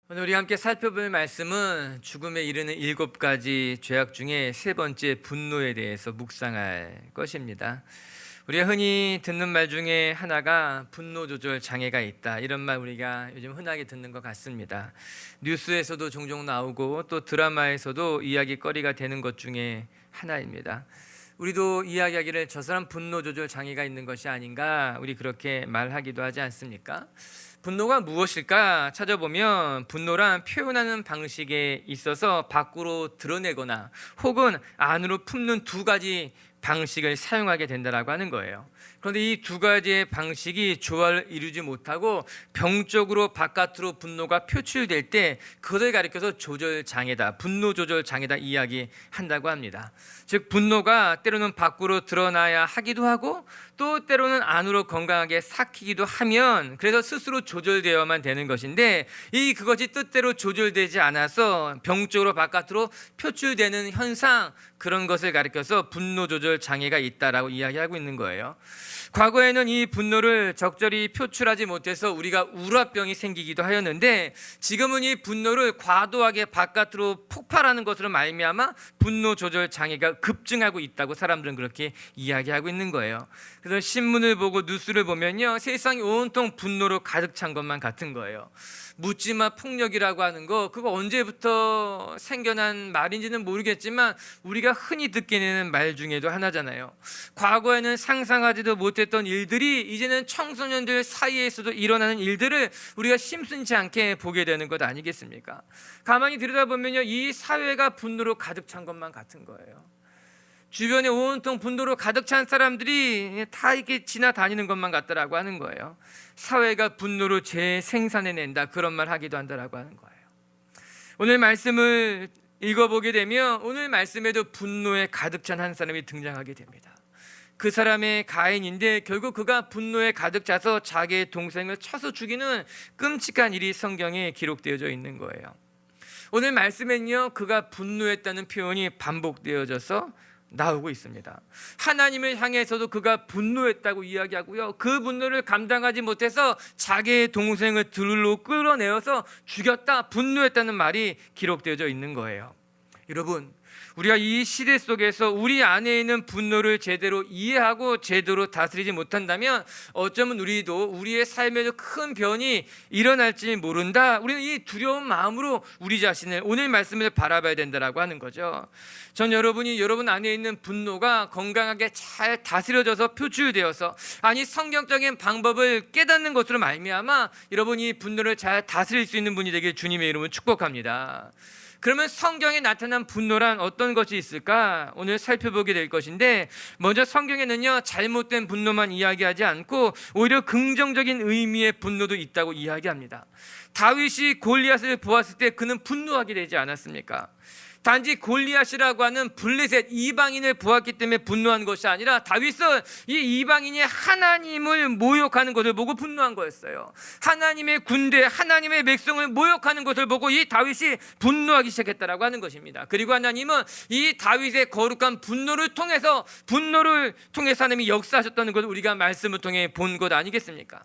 오늘 우리 함께 살펴볼 말씀은 죽음에 이르는 7가지 죄악 중에 세 번째 분노에 대해서 묵상할 것입니다. 우리가 흔히 듣는 말 중에 하나가 분노 조절 장애가 있다, 이런 말 우리가 요즘 흔하게 듣는 것 같습니다. 뉴스에서도 종종 나오고 또 드라마에서도 이야기거리가 되는 것 중에 하나입니다. 우리도 이야기하기를 저 사람 분노 조절 장애가 있는 것이 아닌가, 우리 그렇게 말하기도 하지 않습니까? 분노가 무엇일까 찾아보면 분노란 표현하는 방식에 있어서 밖으로 드러내거나 혹은 안으로 품는 두 가지 방식을 사용하게 된다라고 하는 거예요. 그런데 이 두 가지의 방식이 조화를 이루지 못하고 병적으로 바깥으로 분노가 표출될 때 그것을 가리켜서 조절장애다, 분노 조절장애다 이야기한다고 합니다. 즉 분노가 때로는 밖으로 드러나야 하기도 하고 또 때로는 안으로 건강하게 삭히기도 하면 그래서 스스로 조절되어야만 되는 것인데, 그것이 뜻대로 조절되지 않아서 병적으로 바깥으로 표출되는 현상, 그런 것을 가리켜서 분노 조절 장애가 있다라고 이야기하고 있는 거예요. 과거에는 이 분노를 적절히 표출하지 못해서 우리가 우라병이 생기기도 하였는데, 지금은 이 분노를 과도하게 바깥으로 폭발하는 것으로 말미암아 분노 조절 장애가 급증하고 있다고 사람들은 그렇게 이야기하고 있는 거예요. 그래서 신문을 보고 뉴스를 보면요, 세상이 온통 분노로 가득 찬 것만 같은 거예요. 묻지마 폭력이라고 하는 거, 그거 언제부터 생겨난 말인지는 모르겠지만 우리가 흔히 듣게 되는 말 중에도 하나잖아요. 과거에는 상상하지도 못했던 일들이 이제는 청소년들 사이에서도 일어나는 일들을 우리가 심순치 않게 보게 되는 것 아니겠습니까? 가만히 들여다보면요, 이 사회가 분노로 가득 찬 것만 같은 거예요. 주변에 온통 분노로 가득 찬 사람들이 다 이렇게 지나다니는 것만 같다라고 하는 거예요. 사회가 분노로 재생산해낸다, 그런 말 하기도 한다라고 하는 거예요. 오늘 말씀을 읽어보게 되면 오늘 말씀에도 분노에 가득 찬 한 사람이 등장하게 됩니다. 그 사람의 가인인데 결국 그가 분노에 가득 차서 자기의 동생을 쳐서 죽이는 끔찍한 일이 성경에 기록되어져 있는 거예요. 오늘 말씀에는요, 그가 분노했다는 표현이 반복되어져서 나오고 있습니다. 하나님을 향해서도 그가 분노했다고 이야기하고요, 그 분노를 감당하지 못해서 자기의 동생을 들로 끌어내어서 죽였다, 분노했다는 말이 기록되어져 있는 거예요. 여러분, 우리가 이 시대 속에서 우리 안에 있는 분노를 제대로 이해하고 제대로 다스리지 못한다면 어쩌면 우리도 우리의 삶에도 큰 변이 일어날지 모른다, 우리는 이 두려운 마음으로 우리 자신을 오늘 말씀을 바라봐야 된다라고 하는 거죠. 전 여러분이 여러분 안에 있는 분노가 건강하게 잘 다스려져서 표출되어서, 아니 성경적인 방법을 깨닫는 것으로 말미암아 여러분이 분노를 잘 다스릴 수 있는 분이 되길 주님의 이름으로 축복합니다. 그러면 성경에 나타난 분노란 어떤 것이 있을까? 오늘 살펴보게 될 것인데, 먼저 성경에는요, 잘못된 분노만 이야기하지 않고 오히려 긍정적인 의미의 분노도 있다고 이야기합니다. 다윗이 골리앗을 보았을 때 그는 분노하게 되지 않았습니까? 단지 골리앗이라고 하는 블레셋 이방인을 보았기 때문에 분노한 것이 아니라 다윗은 이 이방인이 하나님을 모욕하는 것을 보고 분노한 거였어요. 하나님의 군대, 하나님의 백성을 모욕하는 것을 보고 이 다윗이 분노하기 시작했다라고 하는 것입니다. 그리고 하나님은 이 다윗의 거룩한 분노를 통해서 하나님이 역사하셨다는 것을 우리가 말씀을 통해 본 것 아니겠습니까?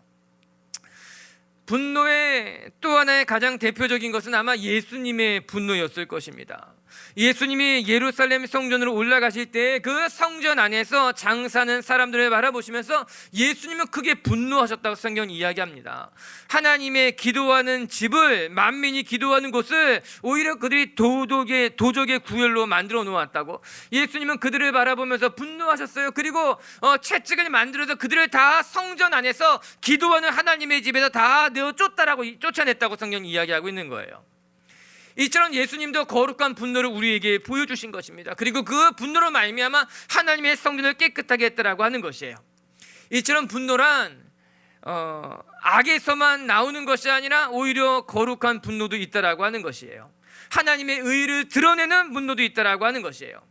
분노의 또 하나의 가장 대표적인 것은 아마 예수님의 분노였을 것입니다. 예수님이 예루살렘 성전으로 올라가실 때 그 성전 안에서 장사하는 사람들을 바라보시면서 예수님은 크게 분노하셨다고 성경은 이야기합니다. 하나님의 기도하는 집을, 만민이 기도하는 곳을 오히려 그들이 도적의 구열로 만들어 놓았다고, 예수님은 그들을 바라보면서 분노하셨어요. 그리고 채찍을 만들어서 그들을 다 성전 안에서 기도하는 하나님의 집에서 다 쫓아냈다고 성경이 이야기하고 있는 거예요. 이처럼 예수님도 거룩한 분노를 우리에게 보여주신 것입니다. 그리고 그 분노로 말미암아 하나님의 성전을 깨끗하게 했다라고 하는 것이에요. 이처럼 분노란 악에서만 나오는 것이 아니라 오히려 거룩한 분노도 있다라고 하는 것이에요. 하나님의 의를 드러내는 분노도 있다라고 하는 것이에요.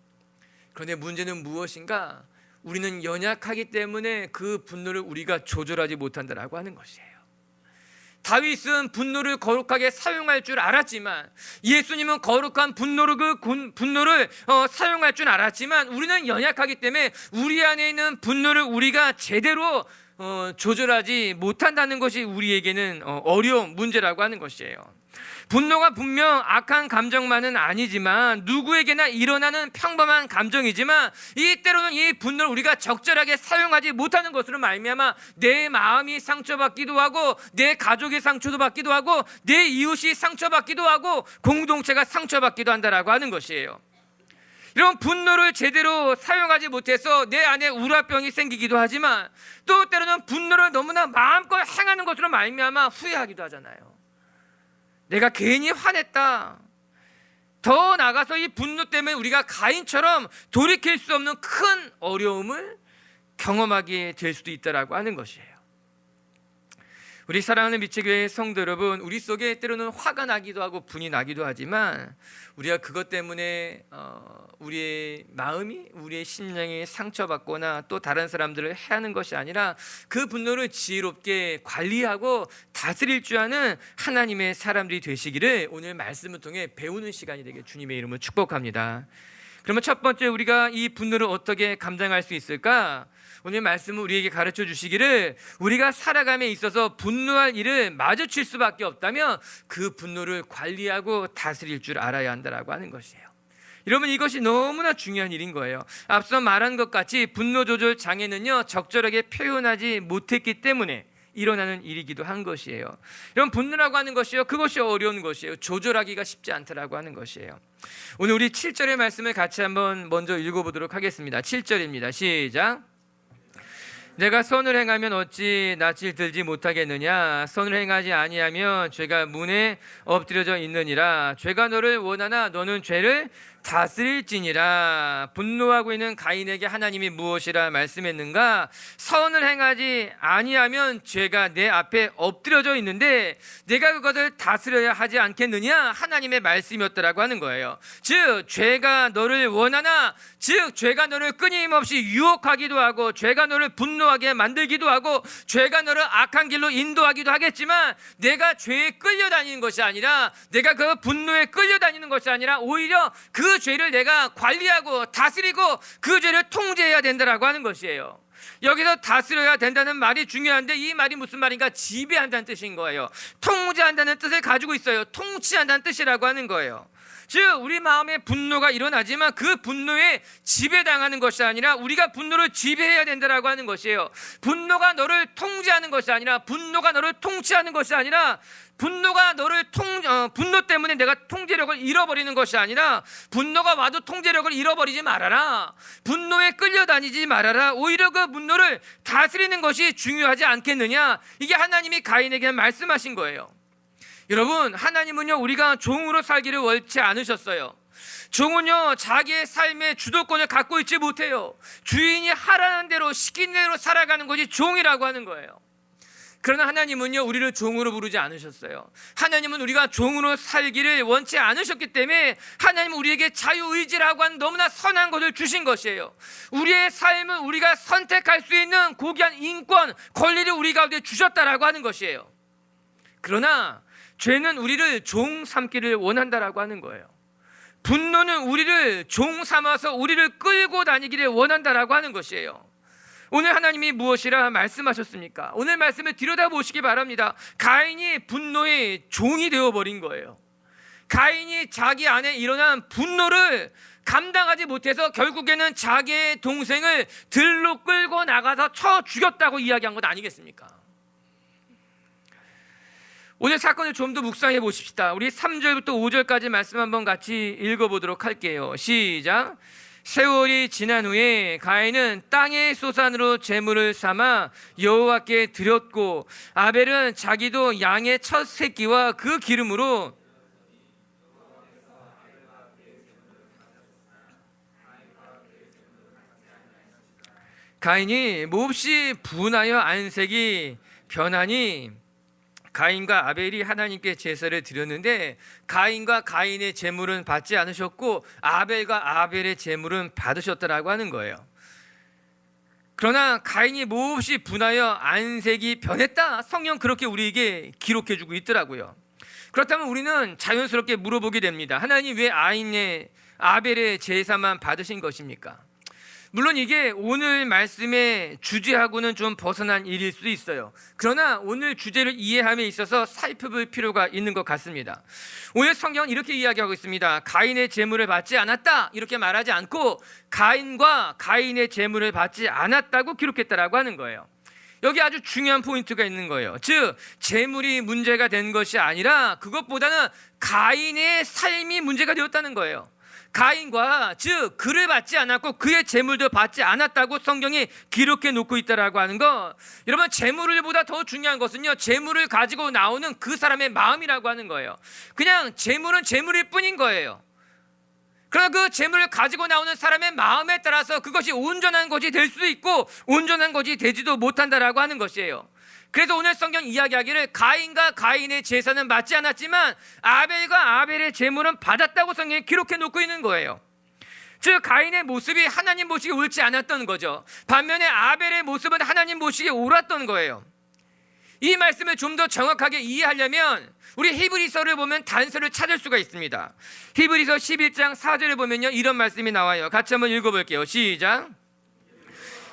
그런데 문제는 무엇인가? 우리는 연약하기 때문에 그 분노를 우리가 조절하지 못한다라고 하는 것이에요. 다윗은 분노를 거룩하게 사용할 줄 알았지만, 예수님은 거룩한 분노를 사용할 줄 알았지만, 우리는 연약하기 때문에 우리 안에 있는 분노를 우리가 제대로 조절하지 못한다는 것이 우리에게는 어려운 문제라고 하는 것이에요. 분노가 분명 악한 감정만은 아니지만, 누구에게나 일어나는 평범한 감정이지만, 이 때로는 이 분노를 우리가 적절하게 사용하지 못하는 것으로 말미암아 내 마음이 상처받기도 하고, 내 가족이 상처도 받기도 하고, 내 이웃이 상처받기도 하고, 공동체가 상처받기도 한다라고 하는 것이에요. 이런 분노를 제대로 사용하지 못해서 내 안에 우라병이 생기기도 하지만, 또 때로는 분노를 너무나 마음껏 행하는 것으로 말미암아 후회하기도 하잖아요. 내가 괜히 화냈다. 더 나아가서 이 분노 때문에 우리가 가인처럼 돌이킬 수 없는 큰 어려움을 경험하게 될 수도 있다라고 하는 것이에요. 우리 사랑하는 미치교회 성도 여러분, 우리 속에 때로는 화가 나기도 하고 분이 나기도 하지만, 우리가 그것 때문에 우리의 마음이, 우리의 심령이 상처받거나 또 다른 사람들을 해하는 것이 아니라, 그 분노를 지혜롭게 관리하고 다스릴 줄 아는 하나님의 사람들이 되시기를 오늘 말씀을 통해 배우는 시간이 되게 주님의 이름으로 축복합니다. 그러면 첫 번째, 우리가 이 분노를 어떻게 감당할 수 있을까? 오늘 말씀은 우리에게 가르쳐 주시기를, 우리가 살아감에 있어서 분노할 일을 마주칠 수밖에 없다면 그 분노를 관리하고 다스릴 줄 알아야 한다라고 하는 것이에요. 여러분, 이것이 너무나 중요한 일인 거예요. 앞서 말한 것 같이 분노 조절 장애는요, 적절하게 표현하지 못했기 때문에 일어나는 일이기도 한 것이에요. 이런 분노라고 하는 것이요, 그것이 어려운 것이에요. 조절하기가 쉽지 않다라고 하는 것이에요. 오늘 우리 7절의 말씀을 같이 한번 먼저 읽어보도록 하겠습니다. 7절입니다. 시작. 내가 선을 행하면 어찌 낯을 들지 못하겠느냐? 선을 행하지 아니하면 죄가 문에 엎드려져 있느니라. 죄가 너를 원하나 너는 죄를 다스릴지니라. 분노하고 있는 가인에게 하나님이 무엇이라 말씀했는가? 선을 행하지 아니하면 죄가 내 앞에 엎드려져 있는데 내가 그것을 다스려야 하지 않겠느냐? 하나님의 말씀이었다라고 하는 거예요. 즉, 죄가 너를 원하나, 즉 죄가 너를 끊임없이 유혹하기도 하고, 죄가 너를 분노하게 만들기도 하고, 죄가 너를 악한 길로 인도하기도 하겠지만, 내가 죄에 끌려다니는 것이 아니라, 내가 그 분노에 끌려다니는 것이 아니라, 오히려 그 죄를 내가 관리하고 다스리고 그 죄를 통제해야 된다라고 하는 것이에요. 여기서 다스려야 된다는 말이 중요한데, 이 말이 무슨 말인가? 지배한다는 뜻인 거예요. 통제한다는 뜻을 가지고 있어요. 통치한다는 뜻이라고 하는 거예요. 즉, 우리 마음에 분노가 일어나지만 그 분노에 지배당하는 것이 아니라 우리가 분노를 지배해야 된다라고 하는 것이에요. 분노가 너를 통제하는 것이 아니라, 분노가 너를 통치하는 것이 아니라, 분노가 너를 분노 때문에 내가 통제력을 잃어버리는 것이 아니라, 분노가 와도 통제력을 잃어버리지 말아라. 분노에 끌려다니지 말아라. 오히려 그 분노를 다스리는 것이 중요하지 않겠느냐? 이게 하나님이 가인에게 말씀하신 거예요. 여러분, 하나님은요, 우리가 종으로 살기를 원치 않으셨어요. 종은요, 자기의 삶의 주도권을 갖고 있지 못해요. 주인이 하라는 대로, 시킨 대로 살아가는 것이 종이라고 하는 거예요. 그러나 하나님은요, 우리를 종으로 부르지 않으셨어요. 하나님은 우리가 종으로 살기를 원치 않으셨기 때문에 하나님은 우리에게 자유의지라고 하는 너무나 선한 것을 주신 것이에요. 우리의 삶은 우리가 선택할 수 있는 고귀한 인권, 권리를 우리 가운데 주셨다라고 하는 것이에요. 그러나 죄는 우리를 종 삼기를 원한다라고 하는 거예요. 분노는 우리를 종 삼아서 우리를 끌고 다니기를 원한다라고 하는 것이에요. 오늘 하나님이 무엇이라 말씀하셨습니까? 오늘 말씀을 들여다보시기 바랍니다. 가인이 분노의 종이 되어버린 거예요. 가인이 자기 안에 일어난 분노를 감당하지 못해서 결국에는 자기의 동생을 들로 끌고 나가서 쳐 죽였다고 이야기한 것 아니겠습니까? 오늘 사건을 좀 더 묵상해 보십시다. 우리 3절부터 5절까지 말씀 한번 같이 읽어보도록 할게요. 시작. 세월이 지난 후에 가인은 땅의 소산으로 제물을 삼아 여호와께 드렸고, 아벨은 자기도 양의 첫 새끼와 그 기름으로 가인이 몹시 분하여 안색이 변하니, 가인과 아벨이 하나님께 제사를 드렸는데 가인과 가인의 제물은 받지 않으셨고 아벨과 아벨의 제물은 받으셨다라고 하는 거예요. 그러나 가인이 몹시 분하여 안색이 변했다. 성경 그렇게 우리에게 기록해주고 있더라고요. 그렇다면 우리는 자연스럽게 물어보게 됩니다. 하나님 왜 아벨의 제사만 받으신 것입니까? 물론 이게 오늘 말씀의 주제하고는 좀 벗어난 일일 수도 있어요. 그러나 오늘 주제를 이해함에 있어서 살펴볼 필요가 있는 것 같습니다. 오늘 성경은 이렇게 이야기하고 있습니다. 가인의 제물을 받지 않았다 이렇게 말하지 않고 가인과 가인의 제물을 받지 않았다고 기록했다라고 하는 거예요. 여기 아주 중요한 포인트가 있는 거예요. 즉 제물이 문제가 된 것이 아니라 그것보다는 가인의 삶이 문제가 되었다는 거예요. 가인과 즉 그를 받지 않았고 그의 제물도 받지 않았다고 성경이 기록해 놓고 있다라고 하는 것, 여러분 제물보다 더 중요한 것은요 제물을 가지고 나오는 그 사람의 마음이라고 하는 거예요. 그냥 제물은 제물일 뿐인 거예요. 그러나 그 제물을 가지고 나오는 사람의 마음에 따라서 그것이 온전한 것이 될 수도 있고 온전한 것이 되지도 못한다라고 하는 것이에요. 그래서 오늘 성경 이야기하기를 가인과 가인의 제사는 받지 않았지만 아벨과 아벨의 제물은 받았다고 성경에 기록해 놓고 있는 거예요. 즉 가인의 모습이 하나님 보시기에 옳지 않았던 거죠. 반면에 아벨의 모습은 하나님 보시기에 옳았던 거예요. 이 말씀을 좀 더 정확하게 이해하려면 우리 히브리서를 보면 단서를 찾을 수가 있습니다. 히브리서 11장 4절을 보면요 이런 말씀이 나와요. 같이 한번 읽어볼게요. 시작.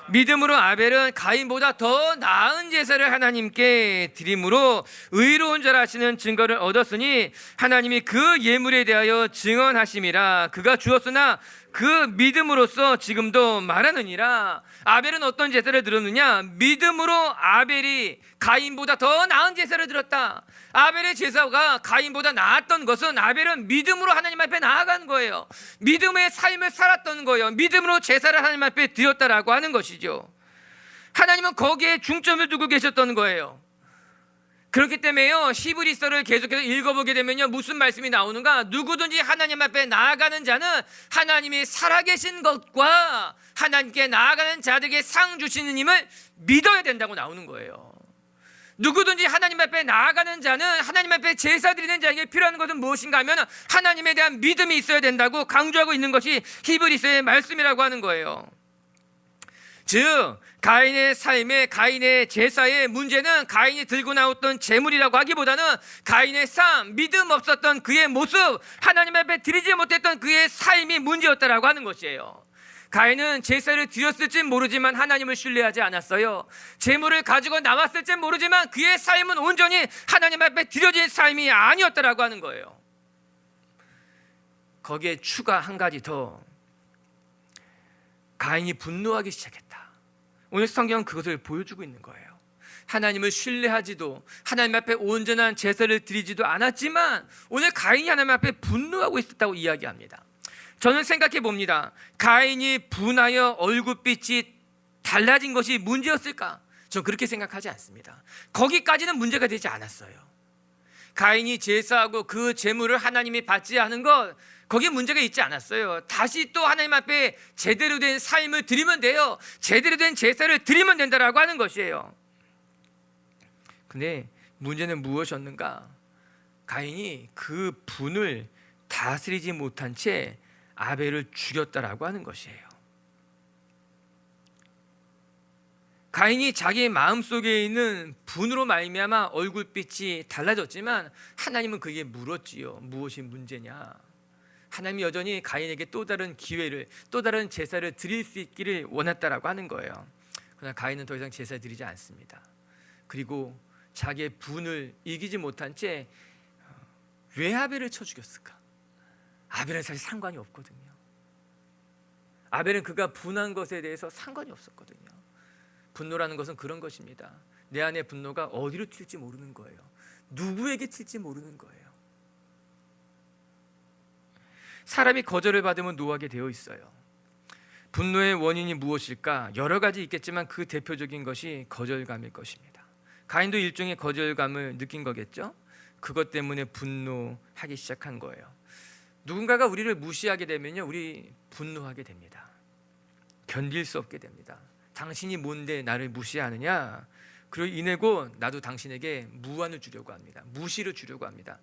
믿음으로 아벨은 가인보다 더 나은 제사를 하나님께 드림으로 의로운 자라 하시는 증거를 얻었으니 하나님이 그 예물에 대하여 증언하심이라. 그가 주었으나 그 믿음으로써 지금도 말하느니라. 아벨은 어떤 제사를 드렸느냐? 믿음으로 아벨이 가인보다 더 나은 제사를 드렸다. 아벨의 제사가 가인보다 나았던 것은 아벨은 믿음으로 하나님 앞에 나아간 거예요. 믿음의 삶을 살았던 거예요. 믿음으로 제사를 하나님 앞에 드렸다라고 하는 것이죠. 하나님은 거기에 중점을 두고 계셨던 거예요. 그렇기 때문에요 히브리서를 계속해서 읽어보게 되면요 무슨 말씀이 나오는가? 누구든지 하나님 앞에 나아가는 자는 하나님이 살아계신 것과 하나님께 나아가는 자들에게 상 주시는 힘을 믿어야 된다고 나오는 거예요. 누구든지 하나님 앞에 나아가는 자는, 하나님 앞에 제사 드리는 자에게 필요한 것은 무엇인가 하면 하나님에 대한 믿음이 있어야 된다고 강조하고 있는 것이 히브리서의 말씀이라고 하는 거예요. 즉 가인의 삶에, 가인의 제사의 문제는 가인이 들고 나왔던 제물이라고 하기보다는 가인의 삶, 믿음 없었던 그의 모습, 하나님 앞에 드리지 못했던 그의 삶이 문제였다라고 하는 것이에요. 가인은 제사를 드렸을진 모르지만 하나님을 신뢰하지 않았어요. 제물을 가지고 나왔을진 모르지만 그의 삶은 온전히 하나님 앞에 드려진 삶이 아니었다라고 하는 거예요. 거기에 추가 한 가지 더, 가인이 분노하기 시작했다. 오늘 성경은 그것을 보여주고 있는 거예요. 하나님을 신뢰하지도, 하나님 앞에 온전한 제사를 드리지도 않았지만 오늘 가인이 하나님 앞에 분노하고 있었다고 이야기합니다. 저는 생각해 봅니다. 가인이 분하여 얼굴빛이 달라진 것이 문제였을까? 저는 그렇게 생각하지 않습니다. 거기까지는 문제가 되지 않았어요. 가인이 제사하고 그 제물을 하나님이 받지 않은 것, 거기에 문제가 있지 않았어요. 다시 또 하나님 앞에 제대로 된 삶을 드리면 돼요. 제대로 된 제사를 드리면 된다라고 하는 것이에요. 근데 문제는 무엇이었는가? 가인이 그 분을 다스리지 못한 채 아벨을 죽였다라고 하는 것이에요. 가인이 자기 마음속에 있는 분으로 말미암아 얼굴빛이 달라졌지만 하나님은 그에게 물었지요. 무엇이 문제냐? 하나님이 여전히 가인에게 또 다른 기회를, 또 다른 제사를 드릴 수 있기를 원했다라고 하는 거예요. 그러나 가인은 더 이상 제사를 드리지 않습니다. 그리고 자기의 분을 이기지 못한 채 왜 아벨을 쳐 죽였을까? 아벨은 사실 상관이 없거든요. 아벨은 그가 분한 것에 대해서 상관이 없었거든요. 분노라는 것은 그런 것입니다. 내 안의 분노가 어디로 튈지 모르는 거예요. 누구에게 튈지 모르는 거예요. 사람이 거절을 받으면 노하게 되어 있어요. 분노의 원인이 무엇일까? 여러 가지 있겠지만 그 대표적인 것이 거절감일 것입니다. 가인도 일종의 거절감을 느낀 거겠죠? 그것 때문에 분노하기 시작한 거예요. 누군가가 우리를 무시하게 되면요, 우리 분노하게 됩니다. 견딜 수 없게 됩니다. 당신이 뭔데 나를 무시하느냐? 그리고 이내고 나도 당신에게 무안을 주려고 합니다. 무시를 주려고 합니다.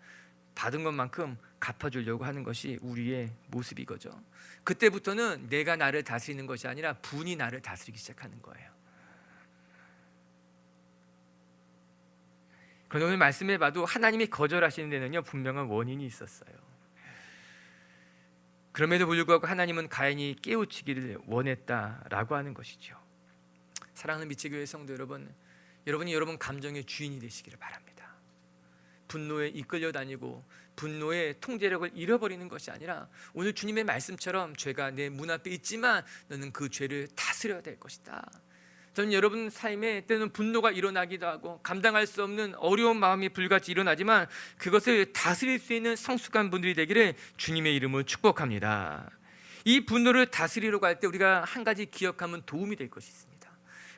받은 것만큼 갚아주려고 하는 것이 우리의 모습이거죠. 그때부터는 내가 나를 다스리는 것이 아니라 분이 나를 다스리기 시작하는 거예요. 그런데 오늘 말씀해 봐도 하나님이 거절하시는 데는요, 분명한 원인이 있었어요. 그럼에도 불구하고 하나님은 가인이 깨우치기를 원했다라고 하는 것이죠. 사랑하는 미치교회 성도 여러분, 여러분이 여러분 감정의 주인이 되시기를 바랍니다. 분노에 이끌려 다니고 분노의 통제력을 잃어버리는 것이 아니라 오늘 주님의 말씀처럼 죄가 내 문 앞에 있지만 너는 그 죄를 다스려야 될 것이다. 저는 여러분 삶에 때는 분노가 일어나기도 하고 감당할 수 없는 어려운 마음이 불같이 일어나지만 그것을 다스릴 수 있는 성숙한 분들이 되기를 주님의 이름으로 축복합니다. 이 분노를 다스리려고 할 때 우리가 한 가지 기억하면 도움이 될 것이 있습니다.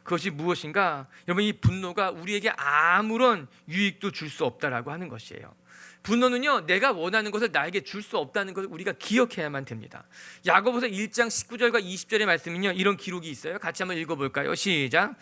그것이 무엇인가? 여러분, 이 분노가 우리에게 아무런 유익도 줄 수 없다라고 하는 것이에요. 분노는요, 내가 원하는 것을 나에게 줄 수 없다는 것을 우리가 기억해야만 됩니다. 야고보서 1장 19절과 20절의 말씀은요, 이런 기록이 있어요. 같이 한번 읽어볼까요? 시작.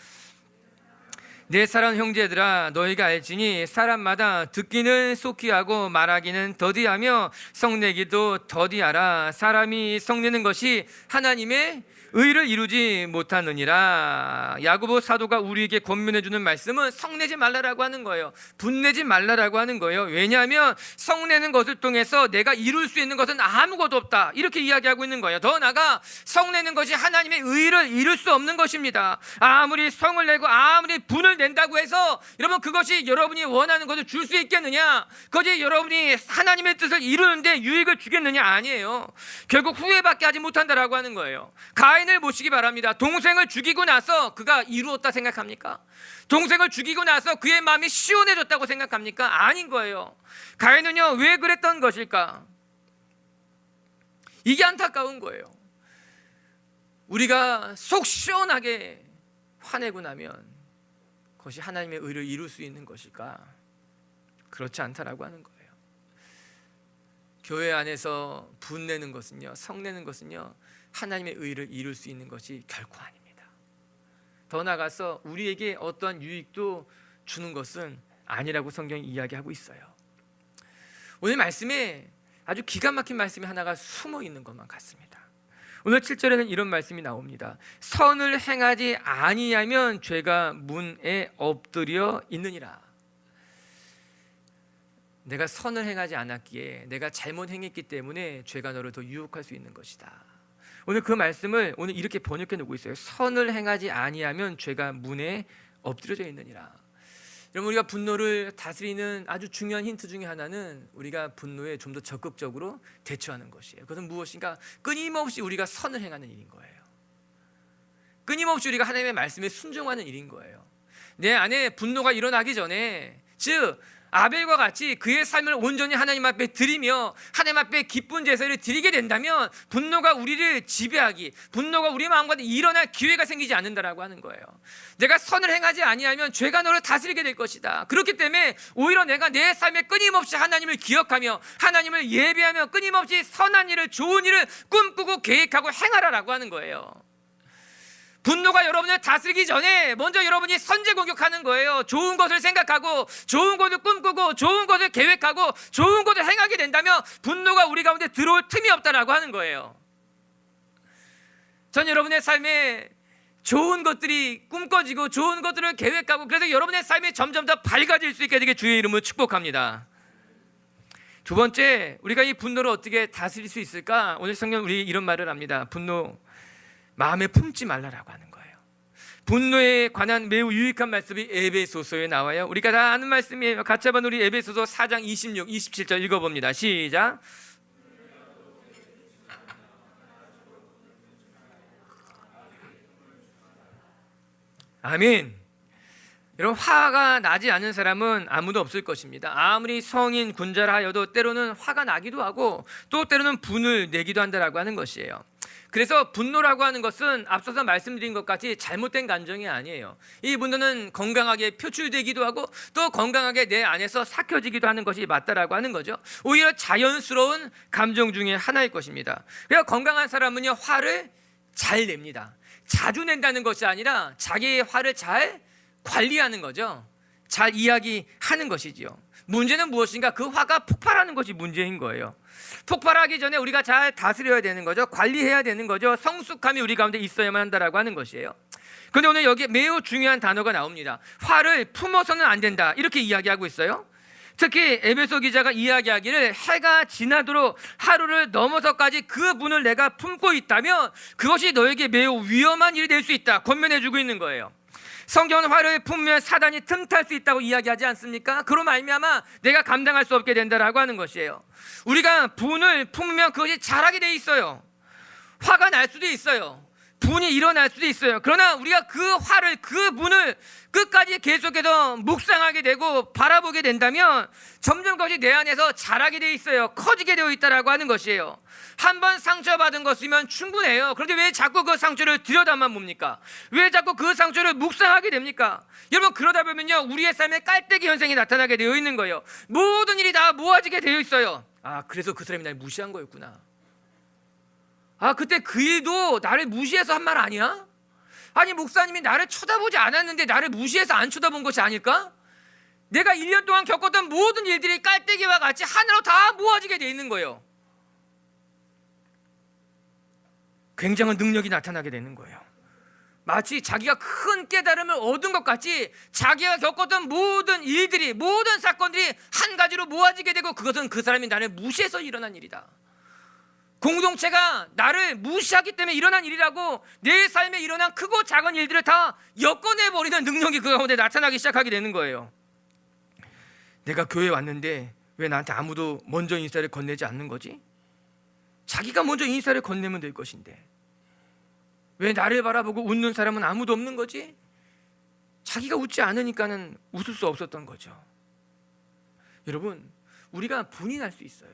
내 사랑하는 형제들아, 너희가 알지니 사람마다 듣기는 속히 하고 말하기는 더디하며 성내기도 더디하라. 사람이 성내는 것이 하나님의 의를 이루지 못하느니라. 야고보 사도가 우리에게 권면해 주는 말씀은 성내지 말라라고 하는 거예요. 분내지 말라라고 하는 거예요. 왜냐하면 성내는 것을 통해서 내가 이룰 수 있는 것은 아무것도 없다, 이렇게 이야기하고 있는 거예요. 더 나아가 성내는 것이 하나님의 의를 이룰 수 없는 것입니다. 아무리 성을 내고 아무리 분을 낸다고 해서 여러분 그것이 여러분이 원하는 것을 줄 수 있겠느냐? 그것이 여러분이 하나님의 뜻을 이루는데 유익을 주겠느냐? 아니에요. 결국 후회밖에 하지 못한다라고 하는 거예요. 가인을 보시기 바랍니다. 동생을 죽이고 나서 그가 이루었다 생각합니까? 동생을 죽이고 나서 그의 마음이 시원해졌다고 생각합니까? 아닌 거예요. 가인은요, 왜 그랬던 것일까? 이게 안타까운 거예요. 우리가 속 시원하게 화내고 나면 그것이 하나님의 의를 이룰 수 있는 것일까? 그렇지 않다라고 하는 거예요. 교회 안에서 분내는 것은요, 성내는 것은요, 하나님의 의를 이룰 수 있는 것이 결코 아닙니다. 더 나아가서 우리에게 어떠한 유익도 주는 것은 아니라고 성경이 이야기하고 있어요. 오늘 말씀에 아주 기가 막힌 말씀이 하나가 숨어 있는 것만 같습니다. 오늘 7절에는 이런 말씀이 나옵니다. 선을 행하지 아니하면 죄가 문에 엎드려 있느니라. 내가 선을 행하지 않았기에, 내가 잘못 행했기 때문에 죄가 너를 더 유혹할 수 있는 것이다. 오늘 그 말씀을 오늘 이렇게 번역해 놓고 있어요. 선을 행하지 아니하면 죄가 문에 엎드려져 있느니라. 여러분, 우리가 분노를 다스리는 아주 중요한 힌트 중에 하나는 우리가 분노에 좀 더 적극적으로 대처하는 것이에요. 그것은 무엇인가? 끊임없이 우리가 선을 행하는 일인 거예요. 끊임없이 우리가 하나님의 말씀에 순종하는 일인 거예요. 내 안에 분노가 일어나기 전에, 즉 아벨과 같이 그의 삶을 온전히 하나님 앞에 드리며 하나님 앞에 기쁜 제사를 드리게 된다면 분노가 우리를 지배하기, 분노가 우리 마음 가운데 일어날 기회가 생기지 않는다라고 하는 거예요. 내가 선을 행하지 아니하면 죄가 너를 다스리게 될 것이다. 그렇기 때문에 오히려 내가 내 삶에 끊임없이 하나님을 기억하며 하나님을 예배하며 끊임없이 선한 일을, 좋은 일을 꿈꾸고 계획하고 행하라라고 하는 거예요. 분노가 여러분을 다스리기 전에 먼저 여러분이 선제 공격하는 거예요. 좋은 것을 생각하고 좋은 것을 꿈꾸고 좋은 것을 계획하고 좋은 것을 행하게 된다면 분노가 우리 가운데 들어올 틈이 없다라고 하는 거예요. 전 여러분의 삶에 좋은 것들이 꿈꿔지고 좋은 것들을 계획하고, 그래서 여러분의 삶이 점점 더 밝아질 수 있게 되게 주의 이름으로 축복합니다. 두 번째, 우리가 이 분노를 어떻게 다스릴 수 있을까? 오늘 성경 우리 이런 말을 합니다. 분노 마음에 품지 말라라고 하는 거예요. 분노에 관한 매우 유익한 말씀이 에베소서에 나와요. 우리가 다 아는 말씀이에요. 같이 한번 우리 에베소서 4장 26, 27절 읽어봅니다. 시작. 아멘. 여러분, 화가 나지 않은 사람은 아무도 없을 것입니다. 아무리 성인 군자라 하여도 때로는 화가 나기도 하고 또 때로는 분을 내기도 한다라고 하는 것이에요. 그래서 분노라고 하는 것은 앞서서 말씀드린 것 같이 잘못된 감정이 아니에요. 이 분노는 건강하게 표출되기도 하고 또 건강하게 내 안에서 삭혀지기도 하는 것이 맞다라고 하는 거죠. 오히려 자연스러운 감정 중에 하나일 것입니다. 그래서 건강한 사람은요, 화를 잘 냅니다. 자주 낸다는 것이 아니라 자기의 화를 잘 관리하는 거죠. 잘 이야기하는 것이지요. 문제는 무엇인가? 그 화가 폭발하는 것이 문제인 거예요. 폭발하기 전에 우리가 잘 다스려야 되는 거죠. 관리해야 되는 거죠. 성숙함이 우리 가운데 있어야만 한다라고 하는 것이에요. 그런데 오늘 여기에 매우 중요한 단어가 나옵니다. 화를 품어서는 안 된다, 이렇게 이야기하고 있어요. 특히 에베소 기자가 이야기하기를 해가 지나도록 하루를 넘어서까지 그 분을 내가 품고 있다면 그것이 너에게 매우 위험한 일이 될 수 있다, 권면해주고 있는 거예요. 성경은 화를 품으면 사단이 틈탈 수 있다고 이야기하지 않습니까? 그로 말미암아 내가 감당할 수 없게 된다라고 하는 것이에요. 우리가 분을 품으면 그것이 자라게 돼 있어요. 화가 날 수도 있어요. 분이 일어날 수도 있어요. 그러나 우리가 그 화를, 그 분을 끝까지 계속해서 묵상하게 되고 바라보게 된다면 점점 그것이 내 안에서 자라게 돼 있어요. 커지게 되어 있다라고 하는 것이에요. 한번 상처받은 것이면 충분해요. 그런데 왜 자꾸 그 상처를 들여다만 봅니까? 왜 자꾸 그 상처를 묵상하게 됩니까? 여러분, 그러다 보면요, 우리의 삶에 깔때기 현상이 나타나게 되어 있는 거예요. 모든 일이 다 모아지게 되어 있어요. 아, 그래서 그 사람이 날 무시한 거였구나. 아, 그때 그 일도 나를 무시해서 한 말 아니야? 아니, 목사님이 나를 쳐다보지 않았는데 나를 무시해서 안 쳐다본 것이 아닐까? 내가 1년 동안 겪었던 모든 일들이 깔때기와 같이 하나로 다 모아지게 돼 있는 거예요. 굉장한 능력이 나타나게 되는 거예요. 마치 자기가 큰 깨달음을 얻은 것 같이 자기가 겪었던 모든 일들이, 모든 사건들이 한 가지로 모아지게 되고, 그것은 그 사람이 나를 무시해서 일어난 일이다, 공동체가 나를 무시하기 때문에 일어난 일이라고, 내 삶에 일어난 크고 작은 일들을 다 엮어내버리는 능력이 그 가운데 나타나기 시작하게 되는 거예요. 내가 교회에 왔는데 왜 나한테 아무도 먼저 인사를 건네지 않는 거지? 자기가 먼저 인사를 건네면 될 것인데 왜 나를 바라보고 웃는 사람은 아무도 없는 거지? 자기가 웃지 않으니까는 웃을 수 없었던 거죠. 여러분, 우리가 분이 날 수 있어요.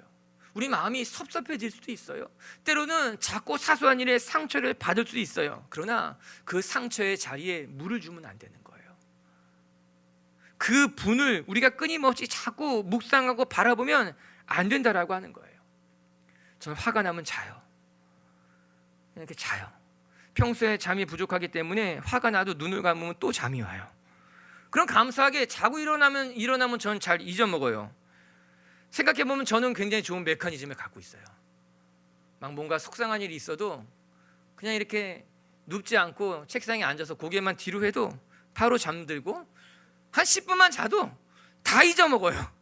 우리 마음이 섭섭해질 수도 있어요. 때로는 작고 사소한 일에 상처를 받을 수도 있어요. 그러나 그 상처의 자리에 물을 주면 안 되는 거예요. 그 분을 우리가 끊임없이 자꾸 묵상하고 바라보면 안 된다라고 하는 거예요. 저는 화가 나면 자요. 이렇게 자요. 평소에 잠이 부족하기 때문에 화가 나도 눈을 감으면 또 잠이 와요. 그럼 감사하게 자고 일어나면 저는 잘 잊어먹어요. 생각해보면 저는 굉장히 좋은 메커니즘을 갖고 있어요. 막 뭔가 속상한 일이 있어도 그냥 이렇게 눕지 않고 책상에 앉아서 고개만 뒤로 해도 바로 잠들고, 한 10분만 자도 다 잊어먹어요.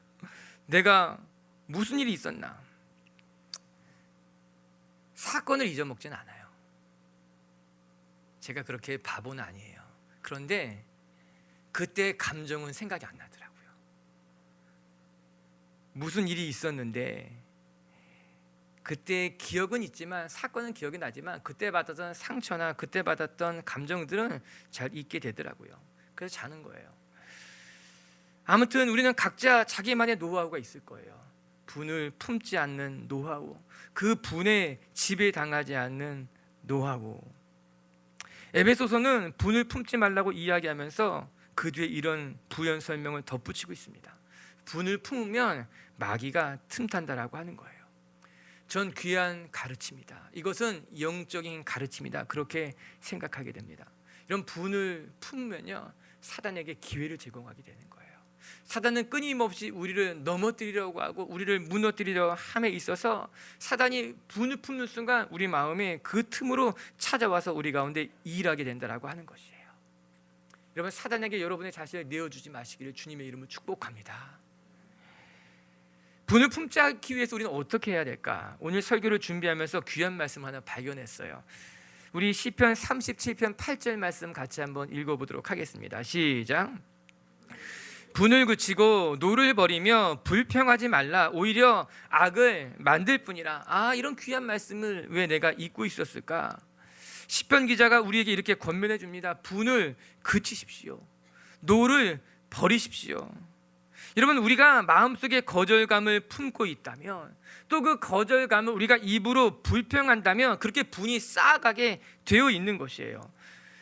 내가 무슨 일이 있었나. 사건을 잊어먹진 않아요. 제가 그렇게 바보는 아니에요. 그런데 그때 감정은 생각이 안 나더라고요. 무슨 일이 있었는데 그때 기억은 있지만, 사건은 기억이 나지만 그때 받았던 상처나 그때 받았던 감정들은 잘 잊게 되더라고요. 그래서 자는 거예요. 아무튼 우리는 각자 자기만의 노하우가 있을 거예요. 분을 품지 않는 노하우, 그 분에 지배당하지 않는 노하우. 에베소서는 분을 품지 말라고 이야기하면서 그 뒤에 이런 부연 설명을 덧붙이고 있습니다. 분을 품으면 마귀가 틈탄다라고 하는 거예요. 전 귀한 가르침이다, 이것은 영적인 가르침이다, 그렇게 생각하게 됩니다. 이런 분을 품으면요, 사단에게 기회를 제공하게 되는 거예요. 사단은 끊임없이 우리를 넘어뜨리려고 하고 우리를 무너뜨리려 함에 있어서, 사단이 분을 품는 순간 우리 마음에 그 틈으로 찾아와서 우리 가운데 일하게 된다라고 하는 것이에요. 여러분, 사단에게 여러분의 자신을 내어주지 마시기를 주님의 이름으로 축복합니다. 분을 품지 않기 위해서 우리는 어떻게 해야 될까? 오늘 설교를 준비하면서 귀한 말씀 하나 발견했어요. 우리 시편 37편 8절 말씀 같이 한번 읽어보도록 하겠습니다. 시작. 분을 그치고 노를 버리며 불평하지 말라, 오히려 악을 만들 뿐이라. 아, 이런 귀한 말씀을 왜 내가 잊고 있었을까? 시편 기자가 우리에게 이렇게 권면해 줍니다. 분을 그치십시오. 노를 버리십시오. 여러분, 우리가 마음속에 거절감을 품고 있다면, 또 그 거절감을 우리가 입으로 불평한다면 그렇게 분이 쌓아가게 되어 있는 것이에요.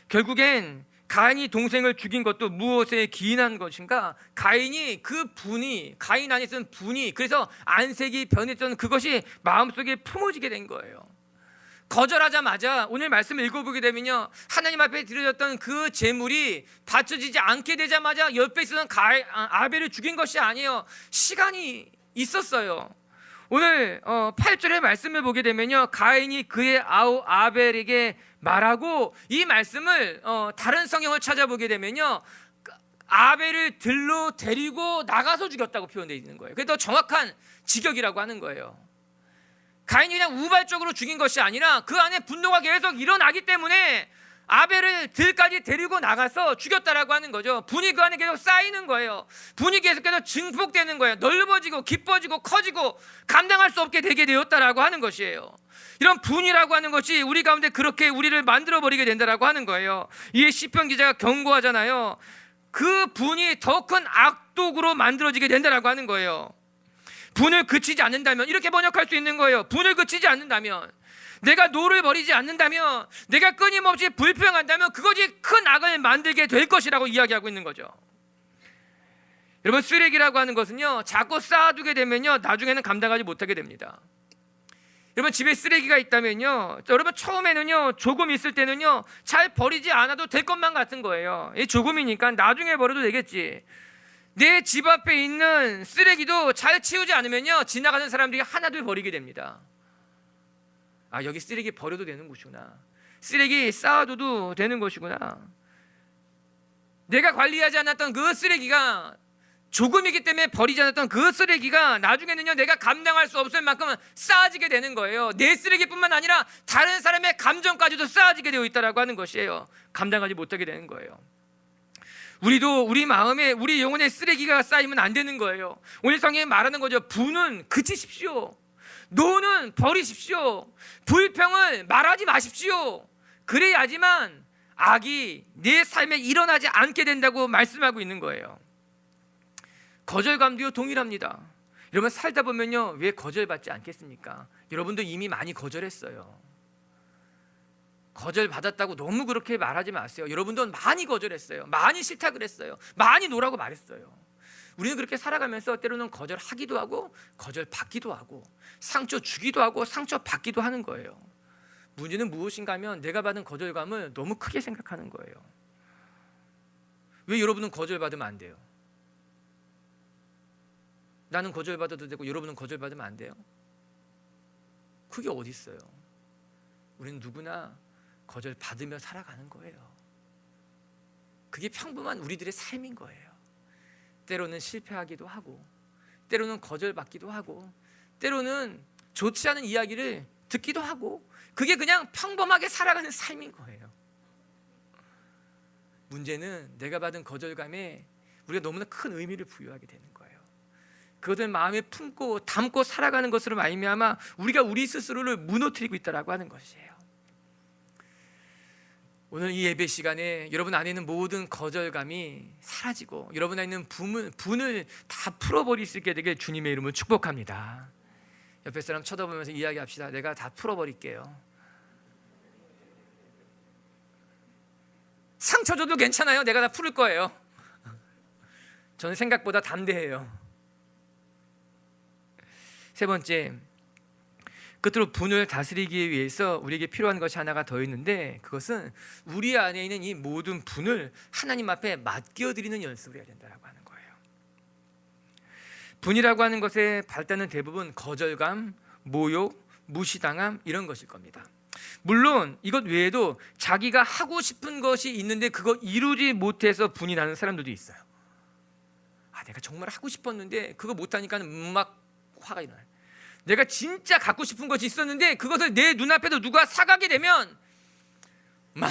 결국엔 가인이 동생을 죽인 것도 무엇에 기인한 것인가? 가인이 그 분이, 가인 안에 있던 분이, 그래서 안색이 변했던 그것이 마음속에 품어지게 된 거예요. 거절하자마자 오늘 말씀을 읽어보게 되면요, 하나님 앞에 드려졌던 그 제물이 바쳐지지 않게 되자마자 옆에 있었던 아벨을 죽인 것이 아니에요. 시간이 있었어요. 오늘 8절의 말씀을 보게 되면요, 가인이 그의 아우 아벨에게 말하고, 이 말씀을 다른 성경을 찾아보게 되면요, 아벨을 들로 데리고 나가서 죽였다고 표현되어 있는 거예요. 그게 더 정확한 직역이라고 하는 거예요. 가인이 그냥 우발적으로 죽인 것이 아니라 그 안에 분노가 계속 일어나기 때문에 아벨을 들까지 데리고 나가서 죽였다라고 하는 거죠. 분이 그 안에 계속 쌓이는 거예요. 분이 계속해서 증폭되는 거예요. 넓어지고 깊어지고 커지고 감당할 수 없게 되게 되었다라고 하는 것이에요. 이런 분이라고 하는 것이 우리 가운데 그렇게 우리를 만들어버리게 된다라고 하는 거예요. 이에 시편 기자가 경고하잖아요. 그 분이 더 큰 악독으로 만들어지게 된다라고 하는 거예요. 분을 그치지 않는다면, 이렇게 번역할 수 있는 거예요. 분을 그치지 않는다면, 내가 노를 버리지 않는다면, 내가 끊임없이 불평한다면 그것이 큰 악을 만들게 될 것이라고 이야기하고 있는 거죠. 여러분, 쓰레기라고 하는 것은요, 자꾸 쌓아두게 되면요, 나중에는 감당하지 못하게 됩니다. 여러분, 집에 쓰레기가 있다면요, 여러분 처음에는요, 조금 있을 때는요 잘 버리지 않아도 될 것만 같은 거예요. 이 조금이니까 나중에 버려도 되겠지. 내 집 앞에 있는 쓰레기도 잘 치우지 않으면요, 지나가는 사람들이 하나둘 버리게 됩니다. 아, 여기 쓰레기 버려도 되는 곳이구나, 쓰레기 쌓아둬도 되는 것이구나. 내가 관리하지 않았던 그 쓰레기가, 조금이기 때문에 버리지 않았던 그 쓰레기가 나중에는요, 내가 감당할 수 없을 만큼 쌓아지게 되는 거예요. 내 쓰레기뿐만 아니라 다른 사람의 감정까지도 쌓아지게 되어 있다라고 하는 것이에요. 감당하지 못하게 되는 거예요. 우리도 우리 마음에, 우리 영혼에 쓰레기가 쌓이면 안 되는 거예요. 오늘 성경이 말하는 거죠. 분은 그치십시오. 노는 버리십시오. 불평을 말하지 마십시오. 그래야지만 악이 내 삶에 일어나지 않게 된다고 말씀하고 있는 거예요. 거절감도요, 동일합니다. 여러분, 살다 보면요, 왜 거절받지 않겠습니까? 여러분도 이미 많이 거절했어요. 거절받았다고 너무 그렇게 말하지 마세요. 여러분도 많이 거절했어요. 많이 싫다 그랬어요. 많이 노라고 말했어요. 우리는 그렇게 살아가면서 때로는 거절하기도 하고 거절받기도 하고 상처 주기도 하고 상처 받기도 하는 거예요. 문제는 무엇인가 하면 내가 받은 거절감을 너무 크게 생각하는 거예요. 왜 여러분은 거절받으면 안 돼요? 나는 거절받아도 되고 여러분은 거절받으면 안 돼요? 그게 어디 있어요? 우리는 누구나 거절받으며 살아가는 거예요. 그게 평범한 우리들의 삶인 거예요. 때로는 실패하기도 하고, 때로는 거절받기도 하고, 때로는 좋지 않은 이야기를 듣기도 하고, 그게 그냥 평범하게 살아가는 삶인 거예요. 문제는 내가 받은 거절감에 우리가 너무나 큰 의미를 부여하게 되는 거예요. 그것을 마음에 품고 담고 살아가는 것으로 말미암아 우리가 우리 스스로를 무너뜨리고 있다라고 하는 것이에요. 오늘 이 예배 시간에 여러분 안에 있는 모든 거절감이 사라지고 여러분 안에 있는 분을 다 풀어버릴 수 있게 되길 주님의 이름으로 축복합니다. 옆에 사람 쳐다보면서 이야기합시다. 내가 다 풀어버릴게요. 상처 줘도 괜찮아요. 내가 다 풀을 거예요. 저는 생각보다 담대해요. 세 번째, 끝으로 분을 다스리기 위해서 우리에게 필요한 것이 하나가 더 있는데, 그것은 우리 안에 있는 이 모든 분을 하나님 앞에 맡겨드리는 연습을 해야 된다고 하는 거예요. 분이라고 하는 것의 발단은 대부분 거절감, 모욕, 무시당함 이런 것일 겁니다. 물론 이것 외에도 자기가 하고 싶은 것이 있는데 그거 이루지 못해서 분이 나는 사람들도 있어요. 아, 내가 정말 하고 싶었는데 그거 못하니까 막 화가 일어나요. 내가 진짜 갖고 싶은 것이 있었는데 그것을 내 눈앞에도 누가 사가게 되면 막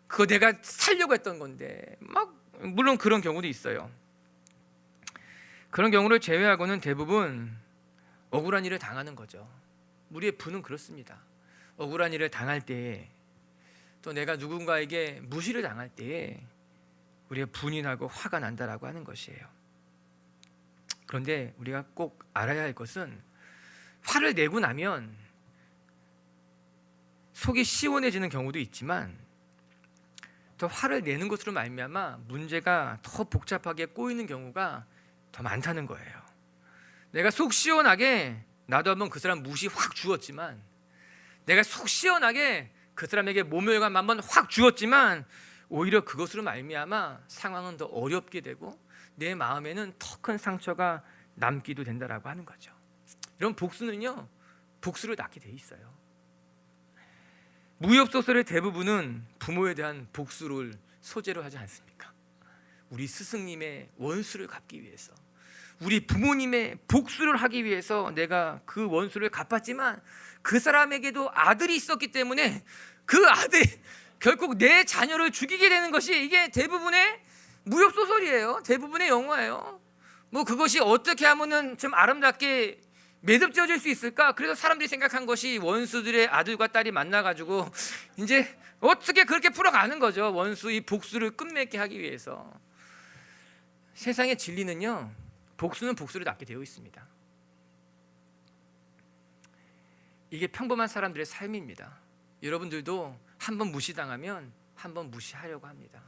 그거 내가 살려고 했던 건데 막, 물론 그런 경우도 있어요. 그런 경우를 제외하고는 대부분 억울한 일을 당하는 거죠. 우리의 분은 그렇습니다. 억울한 일을 당할 때에, 또 내가 누군가에게 무시를 당할 때에 우리가 분이 나고 화가 난다라고 하는 것이에요. 그런데 우리가 꼭 알아야 할 것은, 화를 내고 나면 속이 시원해지는 경우도 있지만 또 화를 내는 것으로 말미암아 문제가 더 복잡하게 꼬이는 경우가 더 많다는 거예요. 내가 속 시원하게 나도 한번 그 사람 무시 확 주었지만 내가 속 시원하게 그 사람에게 모멸감 한번 확 주었지만 오히려 그것으로 말미암아 상황은 더 어렵게 되고 내 마음에는 더 큰 상처가 남기도 된다라고 하는 거죠. 이런 복수는요, 복수를 낳게 돼 있어요. 무협 소설의 대부분은 부모에 대한 복수를 소재로 하지 않습니까? 우리 스승님의 원수를 갚기 위해서, 우리 부모님의 복수를 하기 위해서 내가 그 원수를 갚았지만 그 사람에게도 아들이 있었기 때문에 그 아들이 결국 내 자녀를 죽이게 되는 것이 이게 대부분의 무협 소설이에요. 대부분의 영화예요. 뭐 그것이 어떻게 하면은 좀 아름답게 매듭지어질 수 있을까? 그래서 사람들이 생각한 것이 원수들의 아들과 딸이 만나가지고 이제 어떻게 그렇게 풀어가는 거죠. 원수 이 복수를 끝맺게 하기 위해서. 세상의 진리는요, 복수는 복수를 낳게 되어 있습니다. 이게 평범한 사람들의 삶입니다. 여러분들도 한번 무시당하면 한번 무시하려고 합니다.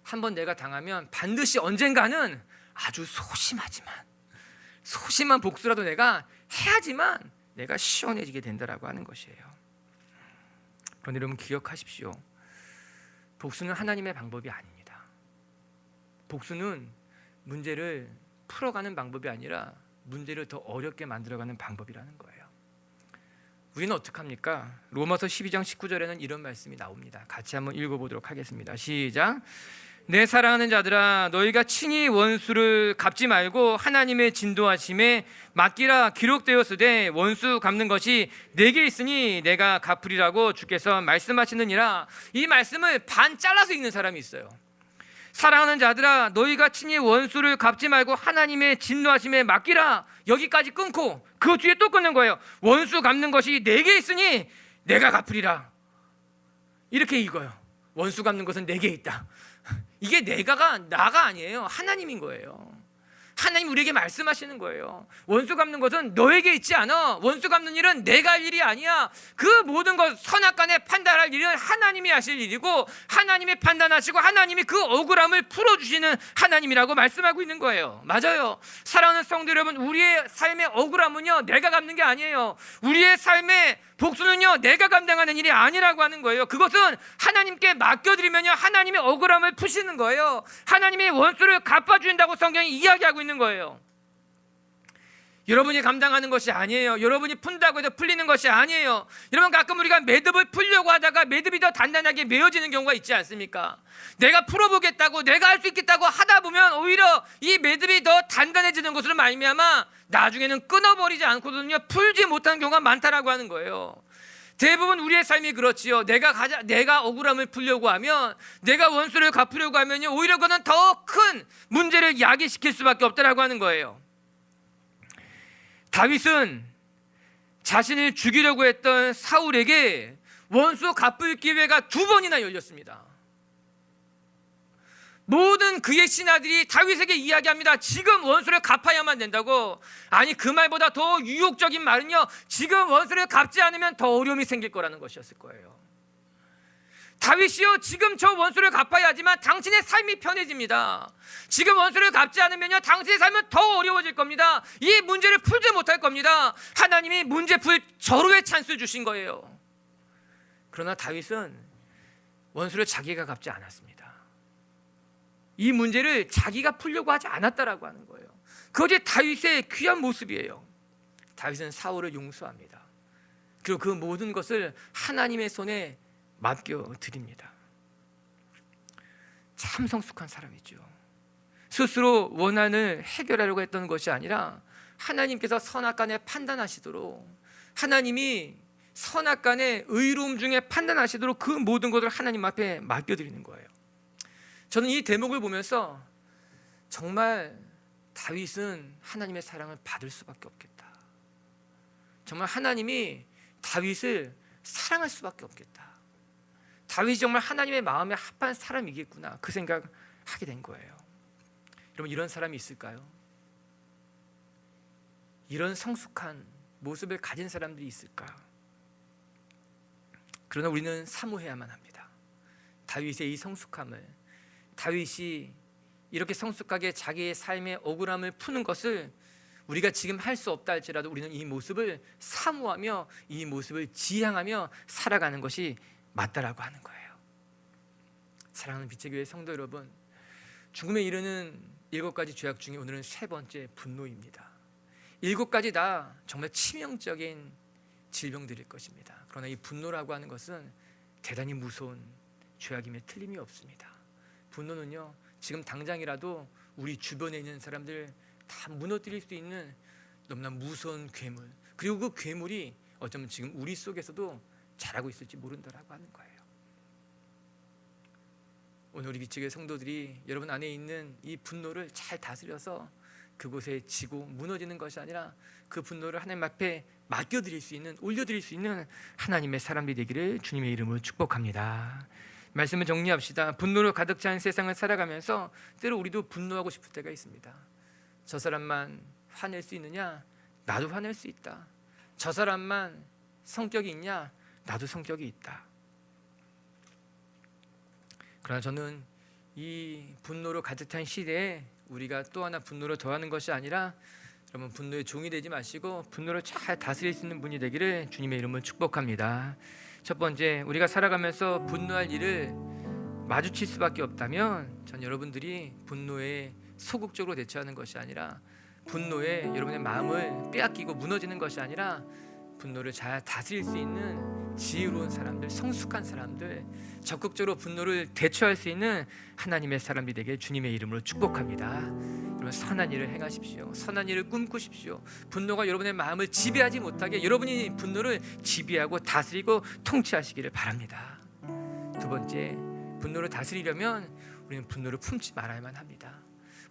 한번 내가 당하면 반드시 언젠가는 아주 소심한 복수라도 내가 해야지만 내가 시원해지게 된다라고 하는 것이에요. 그런데 여러분 기억하십시오. 복수는 하나님의 방법이 아닙니다. 복수는 문제를 풀어가는 방법이 아니라 문제를 더 어렵게 만들어가는 방법이라는 거예요. 우리는 어떡합니까? 로마서 12장 19절에는 이런 말씀이 나옵니다. 같이 한번 읽어보도록 하겠습니다. 시작. 내 사랑하는 자들아, 너희가 친히 원수를 갚지 말고 하나님의 진도하심에 맡기라. 기록되었으되 원수 갚는 것이 내게 있으니 내가 갚으리라고 주께서 말씀하시느니라. 이 말씀을 반 잘라서 읽는 사람이 있어요. 사랑하는 자들아, 너희가 친히 원수를 갚지 말고 하나님의 진노하심에 맡기라. 여기까지 끊고 그 뒤에 또 끊는 거예요. 원수 갚는 것이 내게 있으니 내가 갚으리라. 이렇게 읽어요. 원수 갚는 것은 내게 있다. 이게 나가 아니에요. 하나님인 거예요. 하나님 우리에게 말씀하시는 거예요. 원수 갚는 것은 너에게 있지 않아. 원수 갚는 일은 내가 할 일이 아니야. 그 모든 것 선악간에 판단할 일은 하나님이 하실 일이고 하나님이 판단하시고 하나님이 그 억울함을 풀어주시는 하나님이라고 말씀하고 있는 거예요. 맞아요. 사랑하는 성도 여러분, 우리의 삶의 억울함은요, 내가 갚는 게 아니에요. 우리의 삶의 복수는요, 내가 감당하는 일이 아니라고 하는 거예요. 그것은 하나님께 맡겨드리면요, 하나님이 억울함을 푸시는 거예요. 하나님이 원수를 갚아주신다고 성경이 이야기하고 있는 거예요. 여러분이 감당하는 것이 아니에요. 여러분이 푼다고 해서 풀리는 것이 아니에요. 여러분, 가끔 우리가 매듭을 풀려고 하다가 매듭이 더 단단하게 메어지는 경우가 있지 않습니까? 내가 풀어보겠다고, 내가 할 수 있겠다고 하다 보면 오히려 이 매듭이 더 단단해지는 것으로 말미암아 나중에는 끊어버리지 않고도는요, 풀지 못하는 경우가 많다라고 하는 거예요. 대부분 우리의 삶이 그렇지요. 내가 억울함을 풀려고 하면, 내가 원수를 갚으려고 하면요, 오히려 그는 더 큰 문제를 야기시킬 수밖에 없다라고 하는 거예요. 다윗은 자신을 죽이려고 했던 사울에게 원수 갚을 기회가 2번이나 열렸습니다. 모든 그의 신하들이 다윗에게 이야기합니다. 지금 원수를 갚아야만 된다고. 아니, 그 말보다 더 유혹적인 말은요, 지금 원수를 갚지 않으면 더 어려움이 생길 거라는 것이었을 거예요. 다윗이요, 지금 저 원수를 갚아야 하지만 당신의 삶이 편해집니다. 지금 원수를 갚지 않으면요, 당신의 삶은 더 어려워질 겁니다. 이 문제를 풀지 못할 겁니다. 하나님이 문제 풀 절호의 찬스를 주신 거예요. 그러나 다윗은 원수를 자기가 갚지 않았습니다. 이 문제를 자기가 풀려고 하지 않았다라고 하는 거예요. 그것이 다윗의 귀한 모습이에요. 다윗은 사울을 용서합니다. 그리고 그 모든 것을 하나님의 손에 맡겨드립니다. 참 성숙한 사람이죠. 스스로 원한을 해결하려고 했던 것이 아니라 하나님께서 선악간에 판단하시도록, 하나님이 선악간에 의로움 중에 판단하시도록 그 모든 것을 하나님 앞에 맡겨드리는 거예요. 저는 이 대목을 보면서 정말 다윗은 하나님의 사랑을 받을 수밖에 없겠다. 정말 하나님이 다윗을 사랑할 수밖에 없겠다. 다윗이 정말 하나님의 마음에 합한 사람이겠구나, 그 생각을 하게 된 거예요. 여러분, 이런 사람이 있을까요? 이런 성숙한 모습을 가진 사람들이 있을까? 그러나 우리는 사모해야만 합니다. 다윗의 이 성숙함을, 다윗이 이렇게 성숙하게 자기의 삶의 억울함을 푸는 것을 우리가 지금 할 수 없다 할지라도 우리는 이 모습을 사모하며 이 모습을 지향하며 살아가는 것이 맞다라고 하는 거예요. 사랑하는 빛의 교회 성도 여러분, 죽음에 이르는 7가지 죄악 중에 오늘은 3번째 분노입니다. 7가지 다 정말 치명적인 질병들일 것입니다. 그러나 이 분노라고 하는 것은 대단히 무서운 죄악임에 틀림이 없습니다. 분노는요, 지금 당장이라도 우리 주변에 있는 사람들 다 무너뜨릴 수 있는 너무나 무서운 괴물, 그리고 그 괴물이 어쩌면 지금 우리 속에서도 자라고 있을지 모른다라고 하는 거예요. 오늘 우리 빛의 성도들이 여러분 안에 있는 이 분노를 잘 다스려서 그곳에 지고 무너지는 것이 아니라 그 분노를 하나님 앞에 맡겨드릴 수 있는, 올려드릴 수 있는 하나님의 사람들이 되기를 주님의 이름으로 축복합니다. 말씀을 정리합시다. 분노로 가득 찬 세상을 살아가면서 때로 우리도 분노하고 싶을 때가 있습니다. 저 사람만 화낼 수 있느냐? 나도 화낼 수 있다. 저 사람만 성격이 있냐? 나도 성격이 있다. 그러나 저는 이 분노로 가득 찬 시대에 우리가 또 하나 분노를 더하는 것이 아니라, 여러분, 분노의 종이 되지 마시고 분노를 잘 다스릴 수 있는 분이 되기를 주님의 이름으로 축복합니다. 첫 번째, 우리가 살아가면서 분노할 일을 마주칠 수밖에 없다면 전 여러분들이 분노에 소극적으로 대처하는 것이 아니라, 분노에 여러분의 마음을 빼앗기고 무너지는 것이 아니라, 분노를 잘 다스릴 수 있는 지혜로운 사람들, 성숙한 사람들, 적극적으로 분노를 대처할 수 있는 하나님의 사람이 되게 주님의 이름으로 축복합니다. 여러분, 선한 일을 행하십시오. 선한 일을 꿈꾸십시오. 분노가 여러분의 마음을 지배하지 못하게 여러분이 분노를 지배하고 다스리고 통치하시기를 바랍니다. 두 번째, 분노를 다스리려면 우리는 분노를 품지 말아야만 합니다.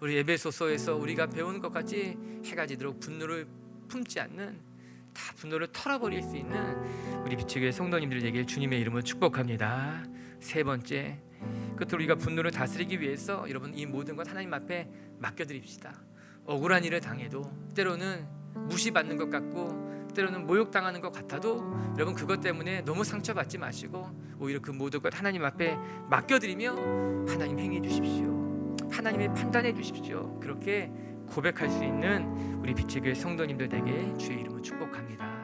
우리 에베소서에서 우리가 배우는 것 같이 해가 지도록 분노를 품지 않는, 다 분노를 털어버릴 수 있는 우리 빛의 교회 성도님들에게 주님의 이름으로 축복합니다. 세 번째, 끝으로 우리가 분노를 다스리기 위해서 여러분 이 모든 것 하나님 앞에 맡겨드립시다. 억울한 일을 당해도, 때로는 무시받는 것 같고 때로는 모욕당하는 것 같아도 여러분 그것 때문에 너무 상처받지 마시고 오히려 그 모든 것 하나님 앞에 맡겨드리며 하나님 행해 주십시오. 하나님이 판단해 주십시오. 그렇게 고백할 수 있는 우리 빛의 교회 성도님들 에게 주의 이름으로 축복합니다.